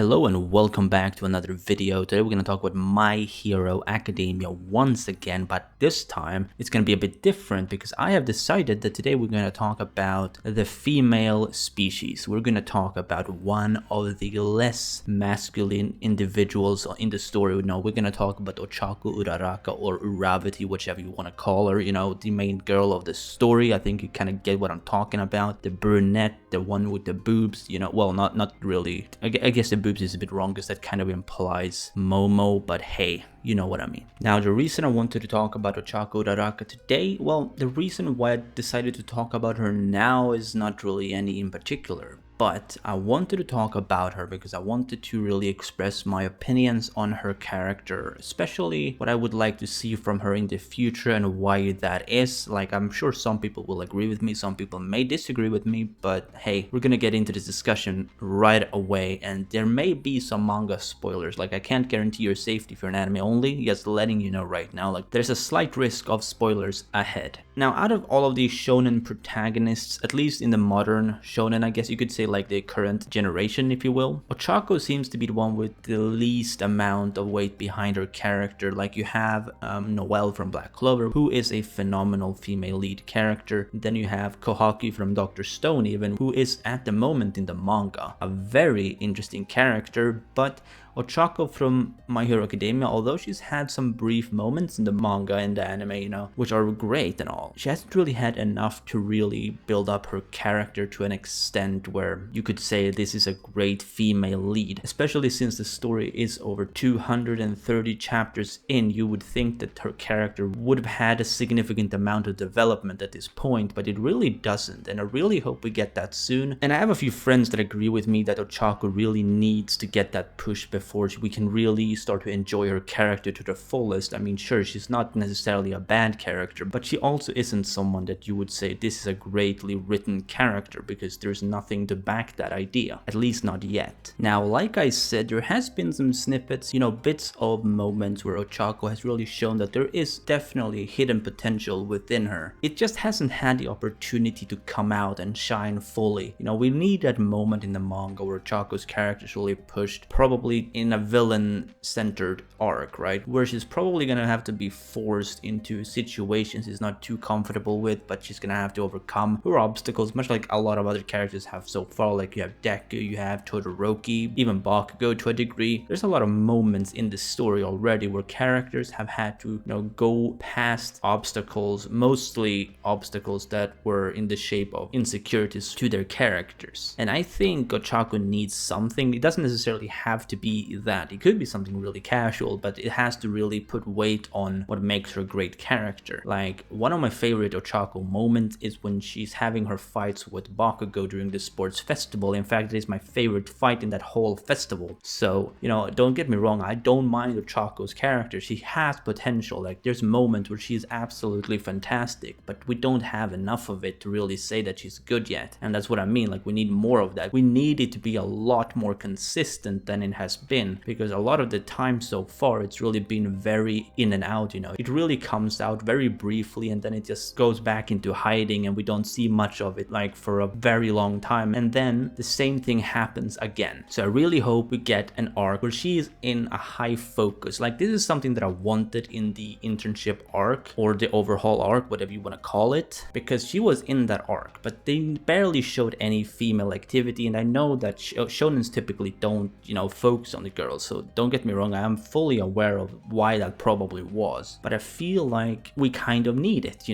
Hello and welcome back to another video. Today we're going to talk about My Hero Academia once again, but this time it's going to be a bit different because I have decided that today we're going to talk about the female species. We're going to talk about one of the less masculine individuals in the story. No, we're going to talk about Ochaco Uraraka or Uravati, whichever you want to call her, the main girl of the story. I think you kind of get what I'm talking about. The brunette, the one with the boobs, well, not really. I guess the boobs is a bit wrong because that kind of implies Momo, but hey, you know what I mean. Now, the reason I wanted to talk about Ochaco Uraraka today, well, the reason why I decided to talk about her now is not really any in particular. But I wanted to talk about her because I wanted to really express my opinions on her character, especially what I would like to see from her in the future and why that is. Like, I'm sure some people will agree with me, some people may disagree with me, but hey, we're gonna get into this discussion right away, and there may be some manga spoilers. Like, I can't guarantee your safety if you're an anime only, just letting you know right now, like, there's a slight risk of spoilers ahead. Now, out of all of these shonen protagonists, at least in the modern shonen, I guess you could say, like the current generation, if you will, Ochaco seems to be the one with the least amount of weight behind her character. Like, you have Noelle from Black Clover, who is a phenomenal female lead character. Then you have Kohaki from Dr. Stone, even, who is at the moment in the manga a very interesting character. But Ochaco from My Hero Academia, although she's had some brief moments in the manga and the anime, which are great and all, she hasn't really had enough to really build up her character to an extent where you could say this is a great female lead. Especially since the story is over 230 chapters in, you would think that her character would have had a significant amount of development at this point, but it really doesn't, and I really hope we get that soon. And I have a few friends that agree with me that Ochaco really needs to get that push before we can really start to enjoy her character to the fullest. I mean, sure, she's not necessarily a bad character, but she also isn't someone that you would say this is a greatly written character, because there's nothing to back that idea, at least not yet. Now, like I said, there has been some snippets, bits of moments where Ochaco has really shown that there is definitely hidden potential within her. It just hasn't had the opportunity to come out and shine fully. We need that moment in the manga where Ochaco's character is really pushed, probably in a villain-centered arc, right? Where she's probably gonna have to be forced into situations she's not too comfortable with, but she's gonna have to overcome her obstacles, much like a lot of other characters have so far. Like, you have Deku, you have Todoroki, even Bakugo to a degree. There's a lot of moments in the story already where characters have had to, go past obstacles, mostly obstacles that were in the shape of insecurities to their characters. And I think Ochaco needs something. It doesn't necessarily have to be that. It could be something really casual, but it has to really put weight on what makes her a great character. Like, one of my favorite Ochaco moments is when she's having her fights with Bakugo during the sports festival. In fact, it is my favorite fight in that whole festival. So, don't get me wrong, I don't mind Ochaco's character. She has potential. Like, there's moments where she's absolutely fantastic, but we don't have enough of it to really say that she's good yet. And that's what I mean. Like, we need more of that. We need it to be a lot more consistent than it has been, because a lot of the time so far it's really been very in and out. It really comes out very briefly and then it just goes back into hiding, and we don't see much of it like for a very long time, and then the same thing happens again. So I really hope we get an arc where she's in a high focus. Like, this is something that I wanted in the internship arc, or the overhaul arc, whatever you want to call it, because she was in that arc, but they barely showed any female activity. And I know that shonens typically don't focus on the girls, so don't get me wrong, I am fully aware of why that probably was, but I feel like we kind of need it,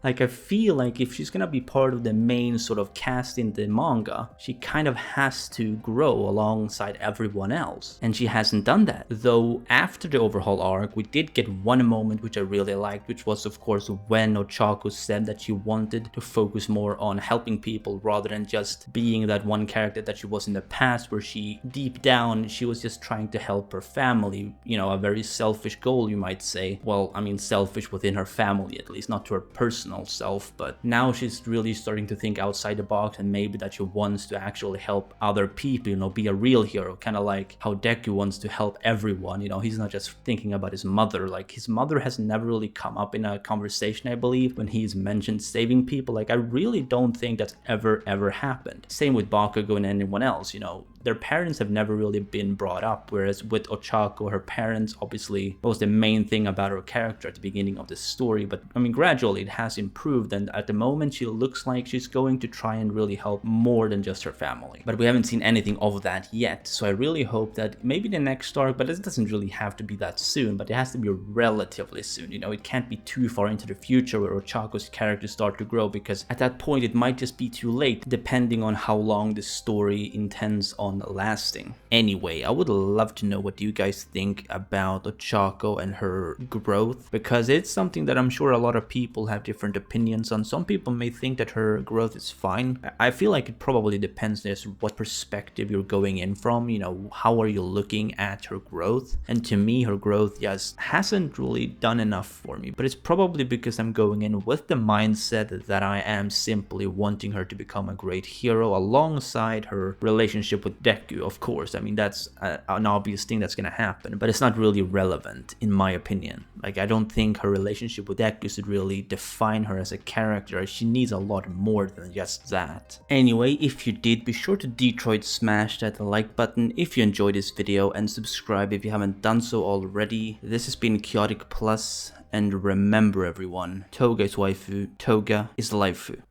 Like, I feel like if she's gonna be part of the main sort of cast in the manga, she kind of has to grow alongside everyone else, and she hasn't done that. Though after the overhaul arc, we did get one moment which I really liked, which was of course when Ochaco said that she wanted to focus more on helping people rather than just being that one character that she was in the past, where she deep down she was just trying to help her family, a very selfish goal, you might say. Well, I mean, selfish within her family, at least, not to her personal self, but now she's really starting to think outside the box, and maybe that she wants to actually help other people, be a real hero, kind of like how Deku wants to help everyone. He's not just thinking about his mother. Like, his mother has never really come up in a conversation, I believe, when he's mentioned saving people. Like, I really don't think that's ever happened. Same with Bakugo and anyone else. their parents have never really been brought up, whereas with Ochaco, her parents obviously was the main thing about her character at the beginning of the story. But I mean, gradually it has improved, and at the moment she looks like she's going to try and really help more than just her family. But we haven't seen anything of that yet, so I really hope that maybe the next arc, but it doesn't really have to be that soon, but it has to be relatively soon. You know, it can't be too far into the future where Ochaco's characters start to grow, because at that point it might just be too late, depending on how long the story intends on lasting. Anyway, I would love to know what you guys think about Ochaco and her growth, because it's something that I'm sure a lot of people have different opinions on. Some people may think that her growth is fine. I feel like it probably depends on what perspective you're going in from, you know, how are you looking at her growth? And to me, her growth just hasn't really done enough for me, but it's probably because I'm going in with the mindset that I am simply wanting her to become a great hero alongside her relationship with Deku, of course. I mean, that's an obvious thing that's gonna happen, but it's not really relevant in my opinion. Like, I don't think her relationship with Deku should really define her as a character. She needs a lot more than just that. Anyway, if you did, be sure to Detroit smash that like button if you enjoyed this video, and subscribe if you haven't done so already. This has been Chaotic Plus, and remember everyone, Toga is waifu, Toga is lifu.